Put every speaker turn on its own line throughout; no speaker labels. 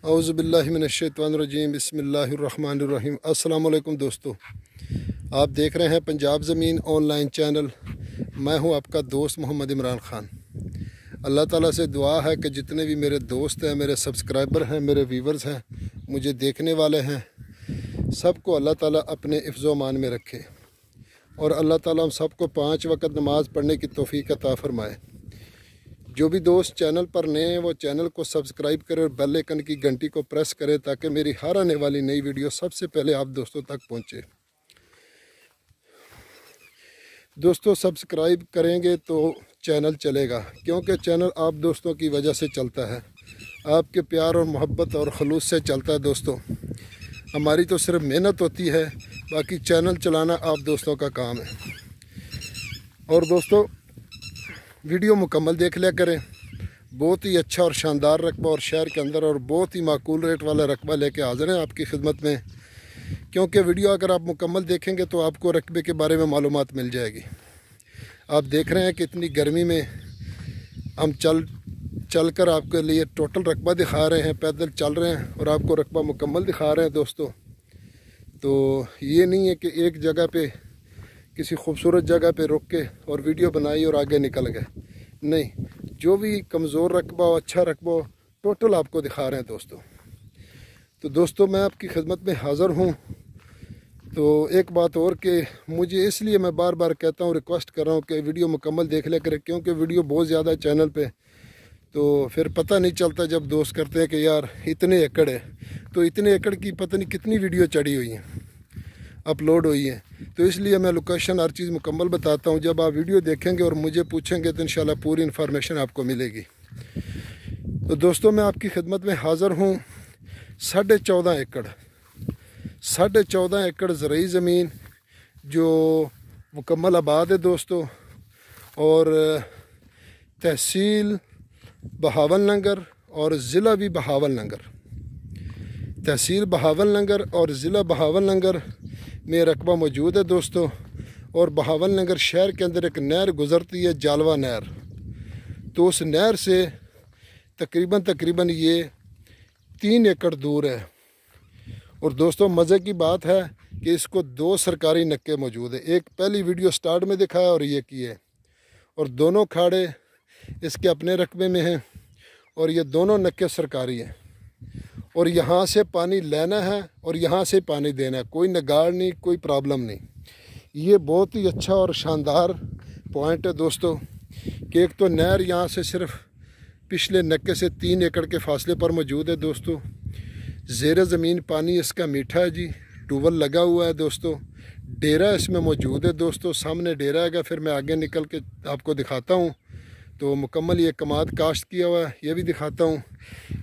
औज़ुबिल्लाहि मिनश्शैतानिर्रजीम बिस्मिल्लाहिर्रहमानिर्रहीम। अस्सलाम वालेकुम दोस्तों, आप देख रहे हैं पंजाब ज़मीन ऑनलाइन चैनल। मैं हूं आपका दोस्त मोहम्मद इमरान ख़ान। अल्लाह ताला से दुआ है कि जितने भी मेरे दोस्त हैं, मेरे सब्सक्राइबर हैं, मेरे व्यूवर्स हैं, मुझे देखने वाले हैं, सबको अल्लाह ताला अपने हिफ्ज़ मान में रखे और अल्लाह ताला हम सबको 5 वक़्त नमाज़ पढ़ने की तौफ़ीक अता फ़रमाए। जो भी दोस्त चैनल पर नए हैं वो चैनल को सब्सक्राइब करें और बेल आइकन की घंटी को प्रेस करें ताकि मेरी हर आने वाली नई वीडियो सबसे पहले आप दोस्तों तक पहुंचे। दोस्तों सब्सक्राइब करेंगे तो चैनल चलेगा, क्योंकि चैनल आप दोस्तों की वजह से चलता है, आपके प्यार और मोहब्बत और खलूस से चलता है। दोस्तों हमारी तो सिर्फ मेहनत होती है, बाकी चैनल चलाना आप दोस्तों का काम है। और दोस्तों वीडियो मुकम्मल देख लिया करें। बहुत ही अच्छा और शानदार रकबा और शहर के अंदर और बहुत ही माकूल रेट वाला रकबा लेके हाज़िर हैं आपकी खिदमत में, क्योंकि वीडियो अगर आप मुकम्मल देखेंगे तो आपको रकबे के बारे में मालूमात मिल जाएगी। आप देख रहे हैं कि इतनी गर्मी में हम चल कर आपके लिए टोटल रकबा दिखा रहे हैं, पैदल चल रहे हैं और आपको रकबा मुकम्मल दिखा रहे हैं। दोस्तों तो ये नहीं है कि एक जगह पे किसी खूबसूरत जगह पे रुक के और वीडियो बनाई और आगे निकल गए, नहीं, जो भी कमज़ोर रकबा हो, अच्छा रकबा हो, टोटल आपको दिखा रहे हैं दोस्तों। तो दोस्तों मैं आपकी खिदमत में हाज़िर हूँ। तो एक बात और कि मुझे इसलिए मैं बार बार कहता हूँ, रिक्वेस्ट कर रहा हूँ कि वीडियो मुकम्मल देख लिया करें, क्योंकि वीडियो बहुत ज़्यादा है चैनल पे, तो फिर पता नहीं चलता जब दोस्त करते हैं कि यार इतने एकड़ है, तो इतने एकड़ की पता नहीं कितनी वीडियो चढ़ी हुई हैं, अपलोड हुई है। तो इसलिए मैं लोकेशन हर चीज़ मुकम्मल बताता हूँ। जब आप वीडियो देखेंगे और मुझे पूछेंगे तो इंशाल्लाह पूरी इन्फॉर्मेशन आपको मिलेगी। तो दोस्तों मैं आपकी खिदमत में हाज़िर हूँ। 14.5 एकड़ 14.5 एकड़ ज़रई ज़मीन जो मुकम्मल आबाद है दोस्तों, और तहसील बहावल नगर और ज़िला भी बहावल नगर, तहसील बहावल नगर और ज़िला बहावल नगर में रकबा मौजूद है दोस्तों। और बहावल नगर शहर के अंदर एक नहर गुज़रती है, जालवा नहर, तो उस नहर से तकरीबन ये 3 एकड़ दूर है। और दोस्तों मज़े की बात है कि इसको 2 सरकारी नक्के मौजूद है, एक पहली वीडियो स्टार्ट में दिखाया और ये की है, और दोनों खाड़े इसके अपने रकबे में हैं और ये दोनों नक्के सरकारी हैं। और यहाँ से पानी लेना है और यहाँ से पानी देना है, कोई नगाड़ नहीं, कोई प्रॉब्लम नहीं। ये बहुत ही अच्छा और शानदार पॉइंट है दोस्तों कि एक तो नहर यहाँ से सिर्फ पिछले नक्के से 3 एकड़ के फासले पर मौजूद है दोस्तों। ज़ेर ज़मीन पानी इसका मीठा है जी, ट्यूबवेल लगा हुआ है दोस्तों। डेरा इसमें मौजूद है दोस्तों, सामने डेरा है, फिर मैं आगे निकल के आपको दिखाता हूँ। तो मुकम्मल ये कमाद काश्त किया हुआ है, ये भी दिखाता हूँ।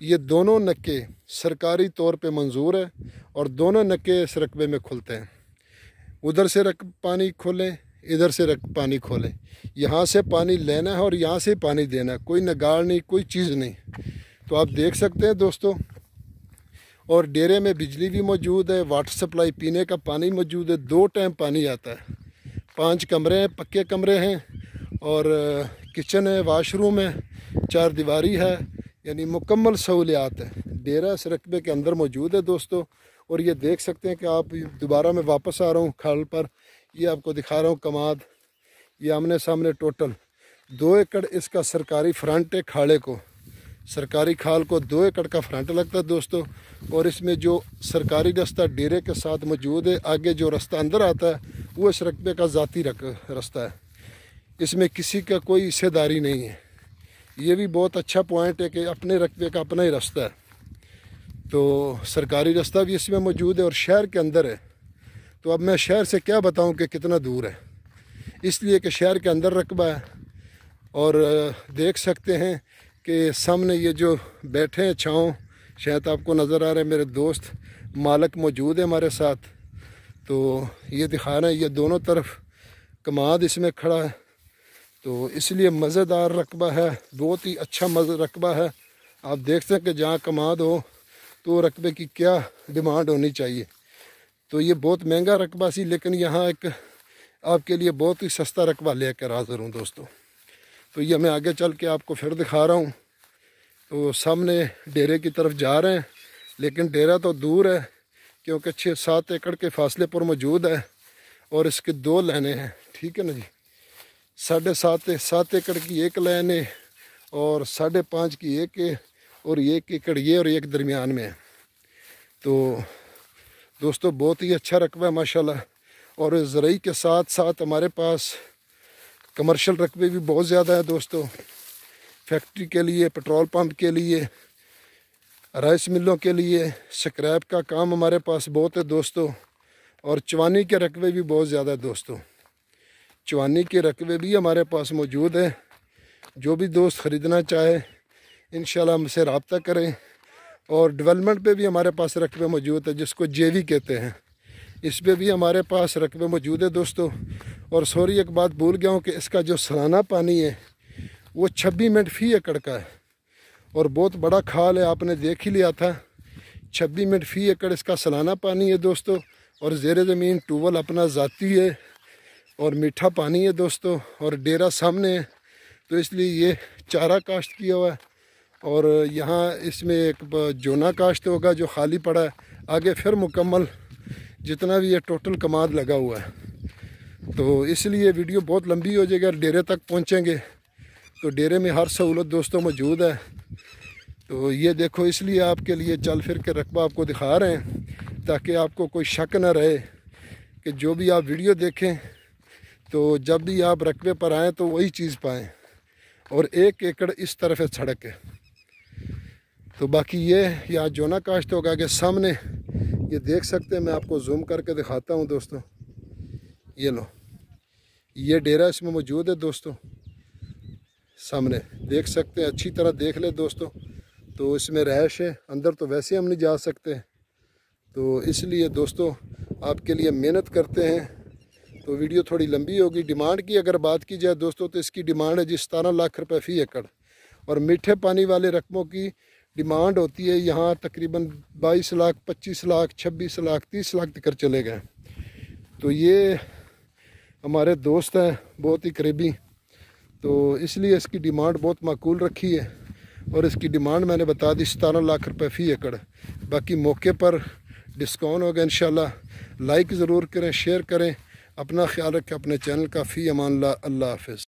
ये दोनों नक्के सरकारी तौर पे मंजूर है और दोनों नक्के इस रकबे में खुलते हैं। उधर से पानी खोलें, इधर से पानी खोलें, यहाँ से पानी लेना है और यहाँ से पानी देना है, कोई नगाड़ नहीं, कोई चीज़ नहीं। तो आप देख सकते हैं दोस्तों। और डेरे में बिजली भी मौजूद है, वाटर सप्लाई, पीने का पानी मौजूद है, 2 टाइम पानी आता है। 5 कमरे हैं, पक्के कमरे हैं, और किचन है, वाशरूम है, 4 दीवारी है, यानी मुकम्मल सहूलियात है। डेरा इस रकबे के अंदर मौजूद है दोस्तों। और ये देख सकते हैं कि आप दोबारा मैं वापस आ रहा हूँ खाल पर, ये आपको दिखा रहा हूँ कमाद, ये आमने सामने टोटल 2 एकड़ इसका सरकारी फ्रंट है। खाले को, सरकारी खाल को 2 एकड़ का फ्रंट लगता है दोस्तों। और इसमें जो सरकारी रास्ता डेरे के साथ मौजूद है, आगे जो रास्ता अंदर आता है वो इस रकबे का ज़ाती रास्ता है, इसमें किसी का कोई हिस्सेदारी नहीं है। ये भी बहुत अच्छा पॉइंट है कि अपने रकबे का अपना ही रास्ता है। तो सरकारी रास्ता भी इसमें मौजूद है और शहर के अंदर है। तो अब मैं शहर से क्या बताऊं कि कितना दूर है, इसलिए कि शहर के अंदर रकबा है। और देख सकते हैं कि सामने ये जो बैठे हैं छाँव, शायद आपको नज़र आ रहे हैं, मेरे दोस्त मालिक मौजूद है हमारे साथ। तो ये दिखा रहे हैं, ये दोनों तरफ कमाद इसमें खड़ा है, तो इसलिए मज़ेदार रकबा है, बहुत ही अच्छा रकबा है। आप देखते हैं कि जहाँ कमाद हो तो रकबे की क्या डिमांड होनी चाहिए। तो ये बहुत महंगा रकबा सी, लेकिन यहाँ एक आपके लिए बहुत ही सस्ता रकबा लेकर हाज़िर हूँ दोस्तों। तो ये मैं आगे चल के आपको फिर दिखा रहा हूँ। तो सामने डेरे की तरफ जा रहे हैं लेकिन डेरा तो दूर है क्योंकि 6-7 एकड़ के फासले पर मौजूद है और इसके 2 लाइनें हैं। ठीक है ना जी, 7.5 एकड़ की एक लाइन है और 5.5 की एक है और 1 एकड़ ये और एक दरमियान में है। तो दोस्तों बहुत ही अच्छा रकबा है माशाल्लाह। और ज़राई के साथ साथ हमारे पास कमर्शियल रकबे भी बहुत ज़्यादा है दोस्तों। फैक्ट्री के लिए, पेट्रोल पंप के लिए, राइस मिलों के लिए, स्क्रैप का काम हमारे पास बहुत है दोस्तों। और चवानी के रकबे भी बहुत ज़्यादा है दोस्तों। चवानी के रकबे भी हमारे पास मौजूद है। जो भी दोस्त ख़रीदना चाहे इंशाल्लाह हमसे रब्ता करें। और डेवलपमेंट पे भी हमारे पास रकबे मौजूद है जिसको जेवी कहते हैं, इस पे भी हमारे पास रकबे मौजूद है दोस्तों। और सॉरी एक बात भूल गया हूँ कि इसका जो सालाना पानी है वो 26 मिनट फी एकड़ का है और बहुत बड़ा खाल है, आपने देख ही लिया था। 26 मिनट फी एकड़ इसका सालाना पानी है दोस्तों। और ज़ेर ज़मीन ट्यूबवेल अपना ज़ाती है और मीठा पानी है दोस्तों। और डेरा सामने है तो इसलिए ये चारा काश्त किया हुआ है। और यहाँ इसमें एक जोना काश्त होगा जो खाली पड़ा है, आगे फिर मुकम्मल जितना भी ये टोटल कमाद लगा हुआ है। तो इसलिए वीडियो बहुत लंबी हो जाएगी। डेरे तक पहुँचेंगे तो डेरे में हर सहूलत दोस्तों मौजूद है। तो ये देखो, इसलिए आपके लिए चल फिर के रकबा आपको दिखा रहे हैं ताकि आपको कोई शक ना रहे कि जो भी आप वीडियो देखें तो जब भी आप रकबे पर आएँ तो वही चीज़ पाएँ। और 1 एकड़ इस तरफ है सड़क है। तो बाकी ये यहाँ जोना काश्त होगा के सामने, ये देख सकते हैं। मैं आपको जूम करके दिखाता हूँ दोस्तों। ये लो, ये डेरा इसमें मौजूद है दोस्तों, सामने देख सकते हैं। अच्छी तरह देख ले दोस्तों। तो इसमें रहायश है, अंदर तो वैसे हम नहीं जा सकते। तो इसलिए दोस्तों आपके लिए मेहनत करते हैं। तो वीडियो थोड़ी लंबी होगी। डिमांड की अगर बात की जाए दोस्तों तो इसकी डिमांड है जी 17 लाख रुपए फी एकड़। और मीठे पानी वाले रकबों की डिमांड होती है यहाँ तकरीबन 22 लाख, 25 लाख, 26 लाख, 30 लाख तक चले गए। तो ये हमारे दोस्त हैं बहुत ही करीबी, तो इसलिए इसकी डिमांड बहुत माकूल रखी है। और इसकी डिमांड मैंने बता दी 17 लाख रुपए फी एकड़। बाकी मौके पर डिस्काउंट होगा इंशाल्लाह। लाइक ज़रूर करें, शेयर करें। अपना ख्याल रखें, अपने चैनल का। फ़ी अमान अल्लाह हाफ़िज़।